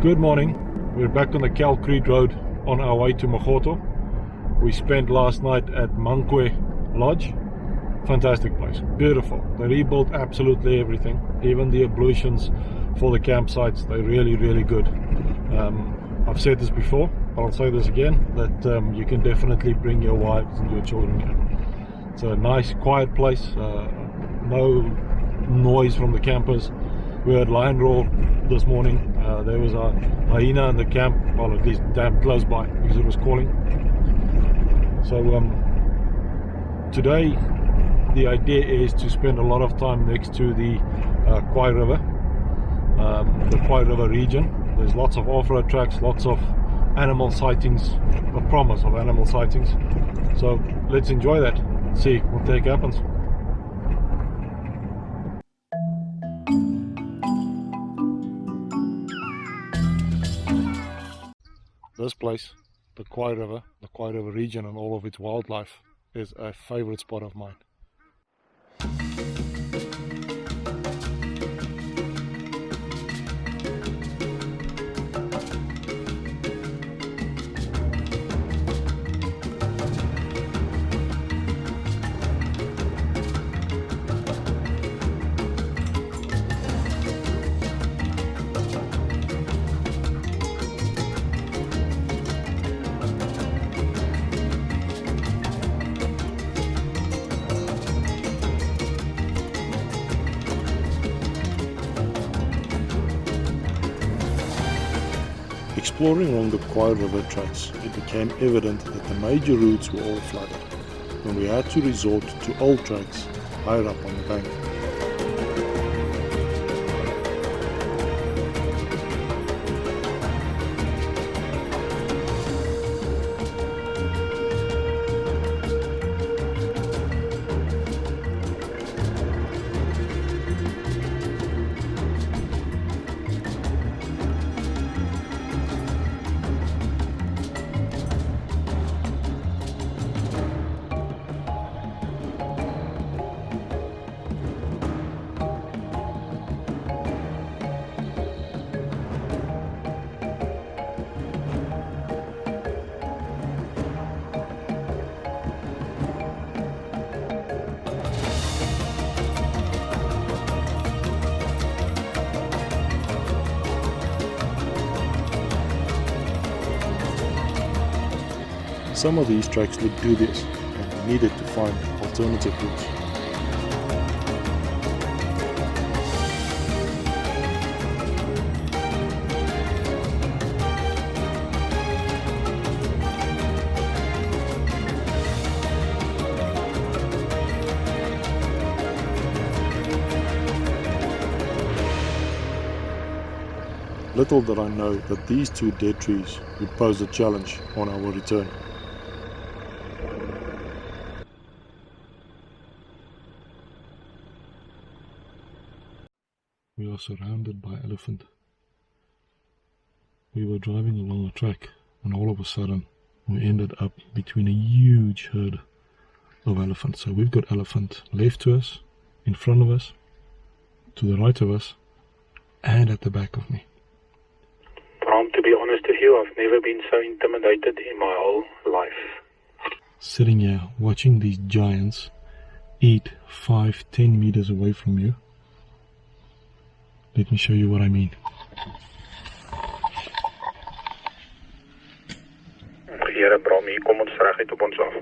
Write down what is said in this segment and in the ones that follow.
Good morning. We're back on the Calcrete Road on our way to Magotho. We spent last night at Mankwe Lodge. Fantastic place, beautiful. They rebuilt absolutely everything, even the ablutions for the campsites. They're really good. I've said this before, but I'll say this again, that you can definitely bring your wives and your children here. It's a nice quiet place, no noise from the campers. We heard lion roar this morning. There was a hyena in the camp, well, at least damn close by, because it was calling. So today the idea is to spend a lot of time next to the Khwai River, the Khwai River region. There's lots of off-road tracks, lots of animal sightings, a promise of animal sightings. So let's enjoy that, see what the heck happens. This place, the Khwai River region and all of its wildlife, is a favorite spot of mine. Exploring along the Khwai River tracks, it became evident that the major routes were all flooded, and we had to resort to old tracks higher up on the bank. Some of these tracks looked dubious, and we needed to find alternative routes. Little did I know that these two dead trees would pose a challenge on our return. We are surrounded by elephant. We were driving along a track and all of a sudden we ended up between a huge herd of elephants. So we've got elephant left to us, in front of us, to the right of us, and at the back of me. To be honest with you, I've never been so intimidated in my whole life. Sitting here watching these giants eat 5-10 meters away from you. Let me show you what I mean. Here, Bram, hier kom ons reg uit op ons af.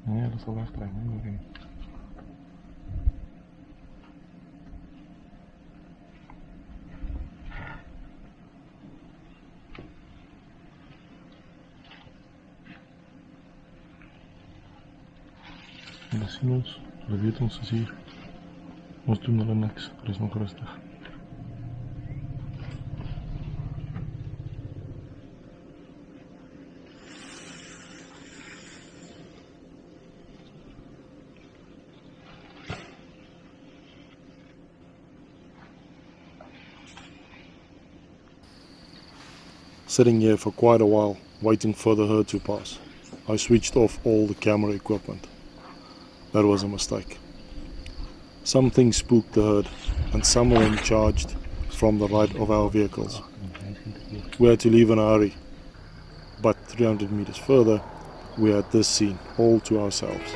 Nee, dat is al wegkrijgen. Nee. En dan zien ons, we weten ons is hier. Ons doen hulle niks, er is nog rustig. Sitting here for quite a while, waiting for the herd to pass. I switched off all the camera equipment. That was a mistake. Something spooked the herd and some of them charged from the right of our vehicles. We had to leave in a hurry, but 300 meters further we had this scene all to ourselves.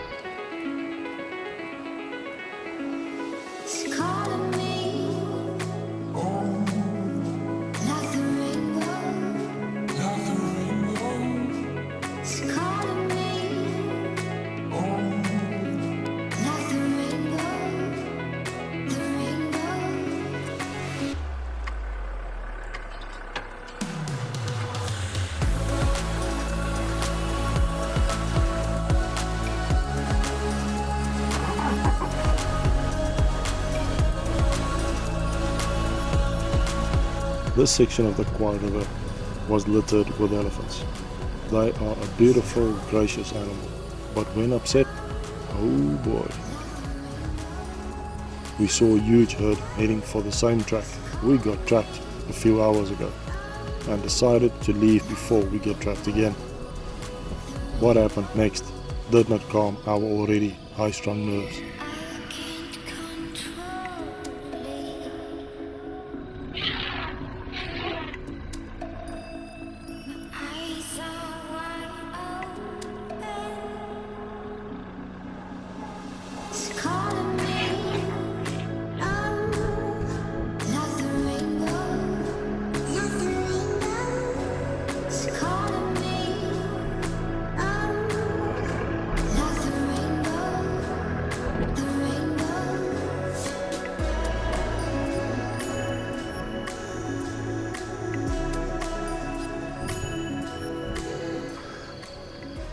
This section of the Khwai River was littered with elephants. They are a beautiful, gracious animal, but when upset, oh boy. We saw a huge herd heading for the same track we got trapped a few hours ago and decided to leave before we get trapped again. What happened next did not calm our already high-strung nerves.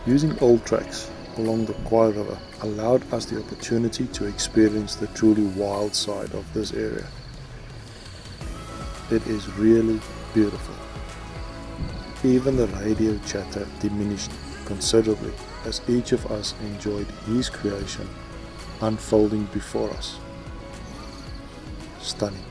Using old tracks along the Khwai River allowed us the opportunity to experience the truly wild side of this area. It is really beautiful. Even the radio chatter diminished considerably as each of us enjoyed his creation unfolding before us. Stunning.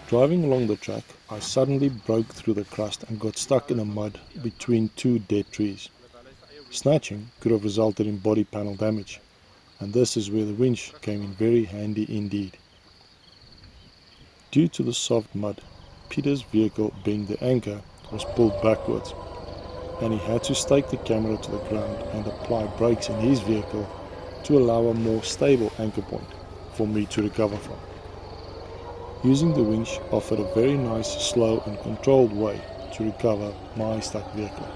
Driving along the track, I suddenly broke through the crust and got stuck in the mud between two dead trees. Snatching could have resulted in body panel damage, and this is where the winch came in very handy indeed. Due to the soft mud, Peter's vehicle, being the anchor, was pulled backwards, and he had to stake the camera to the ground and apply brakes in his vehicle to allow a more stable anchor point for me to recover from. Using the winch offered a very nice, slow and controlled way to recover my stuck vehicle.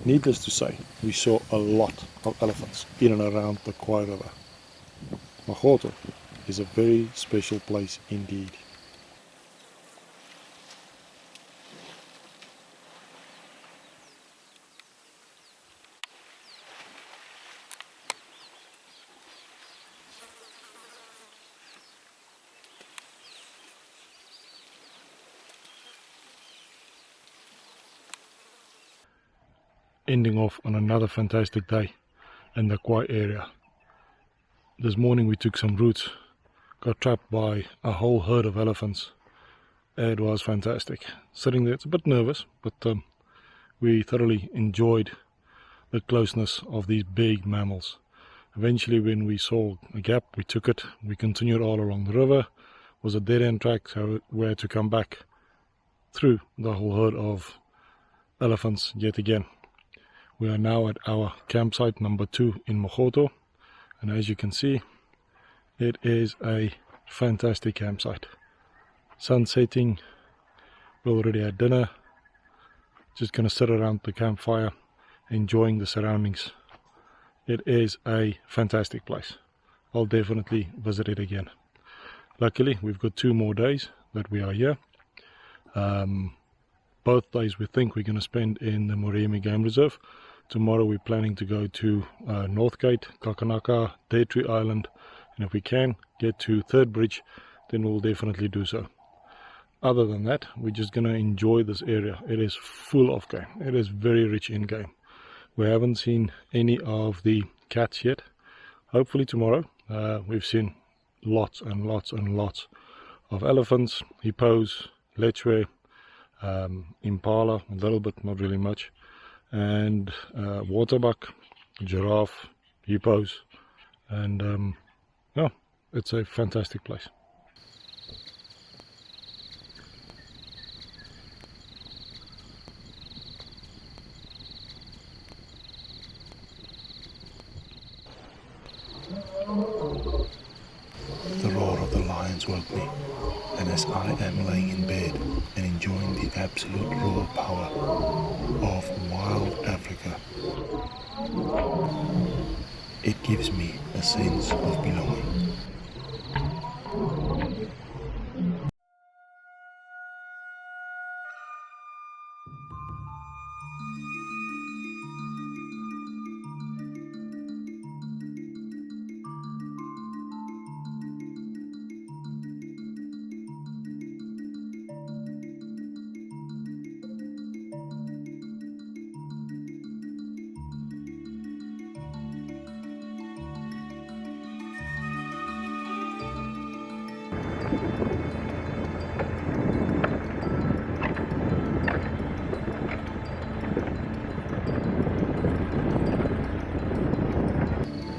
Needless to say, we saw a lot of elephants in and around the Khwai River. Magotho is a very special place indeed. Ending off on another fantastic day in the Khwai area. This morning we took some routes, got trapped by a whole herd of elephants. It was fantastic. Sitting there, it's a bit nervous, but we thoroughly enjoyed the closeness of these big mammals. Eventually, when we saw a gap, we took it. We continued all along the river. It was a dead-end track, so we had to come back through the whole herd of elephants yet again. We are now at our campsite number 2 in Magotho, and as you can see, it is a fantastic campsite. Sun setting, we already had dinner, just gonna sit around the campfire enjoying the surroundings. It is a fantastic place. I'll definitely visit it again. Luckily we've got 2 more days that we are here. Both days we think we're going to spend in the Moremi Game Reserve. Tomorrow we're planning to go to Northgate, Takanaka, Tree Island, and if we can get to Third Bridge, then we'll definitely do so. Other than that, we're just going to enjoy this area. It is full of game. It is very rich in game. We haven't seen any of the cats yet. Hopefully tomorrow. We've seen lots and lots and lots of elephants, hippos, lechwe, impala, a little bit, not really much, and waterbuck, giraffe, hippos, and yeah, it's a fantastic place. The roar of the lions woke me, and as I am laying in bed and enjoying the absolute raw power of wild Africa, it gives me a sense of belonging.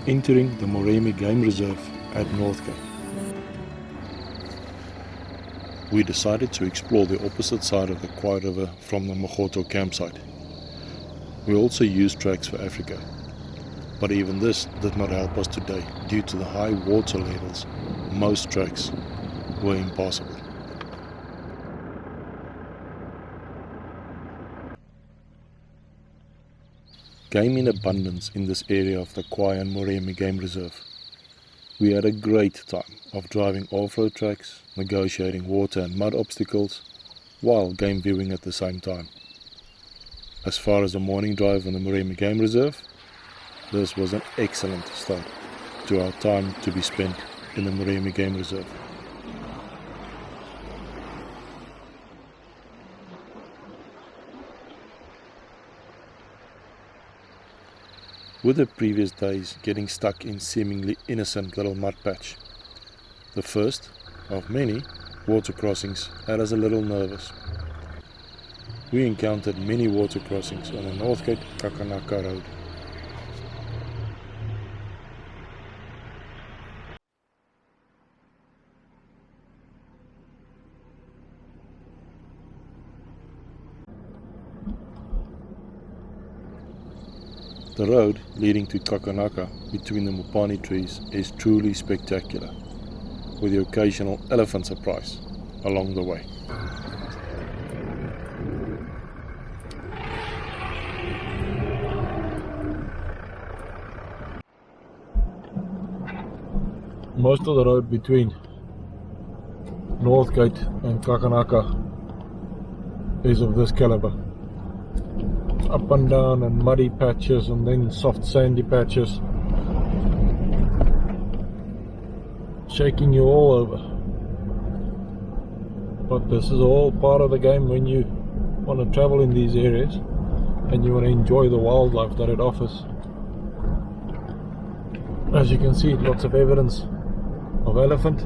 Entering the Moremi Game Reserve at Northgate. We decided to explore the opposite side of the Khwai River from the Magotho campsite. We also used tracks for Africa, but even this did not help us today due to the high water levels. Most tracks were impassable. Game in abundance in this area of the Khwai and Moremi Game Reserve. We had a great time of driving off-road tracks, negotiating water and mud obstacles, while game viewing at the same time. As far as the morning drive on the Moremi Game Reserve, this was an excellent start to our time to be spent in the Moremi Game Reserve. With the previous days getting stuck in seemingly innocent little mud patch, the first of many water crossings had us a little nervous. We encountered many water crossings on the Northgate Takanaka road. The road leading to Takanaka between the mopani trees is truly spectacular, with the occasional elephant surprise along the way. Most of the road between Northgate and Takanaka is of this caliber. Up and down and muddy patches and then soft sandy patches, shaking you all over. But this is all part of the game when you want to travel in these areas and you want to enjoy the wildlife that it offers. As you can see, lots of evidence of elephant.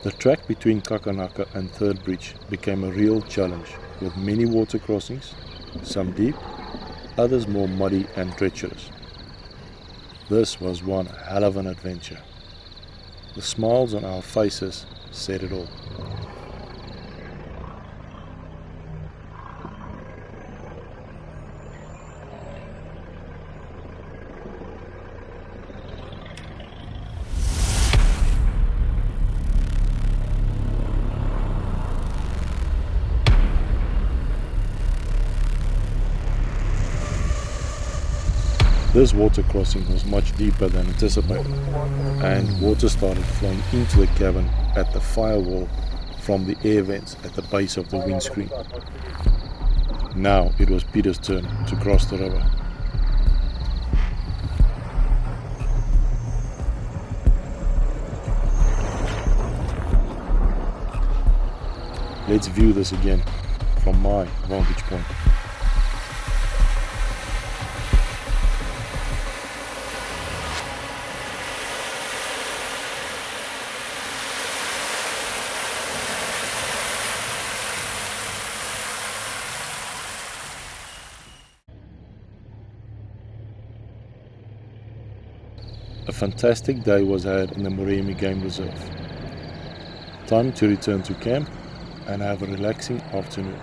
The track between Takanaka and Third Bridge became a real challenge, with many water crossings, some deep, others more muddy and treacherous. This was one hell of an adventure. The smiles on our faces said it all. This water crossing was much deeper than anticipated, and water started flowing into the cabin at the firewall from the air vents at the base of the windscreen. Now it was Peter's turn to cross the river. Let's view this again from my vantage point. A fantastic day was had in the Moremi Game Reserve. Time to return to camp and have a relaxing afternoon.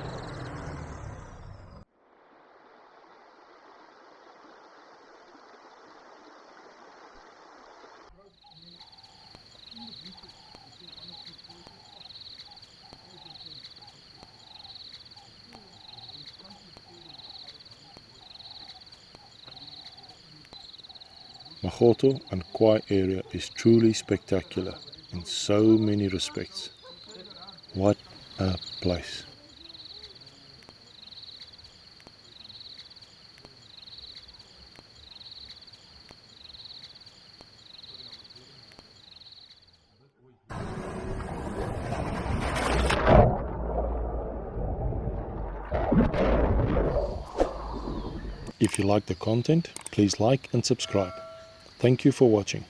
Magotho and Khwai area is truly spectacular in so many respects. What a place. If you like the content, please like and subscribe. Thank you for watching.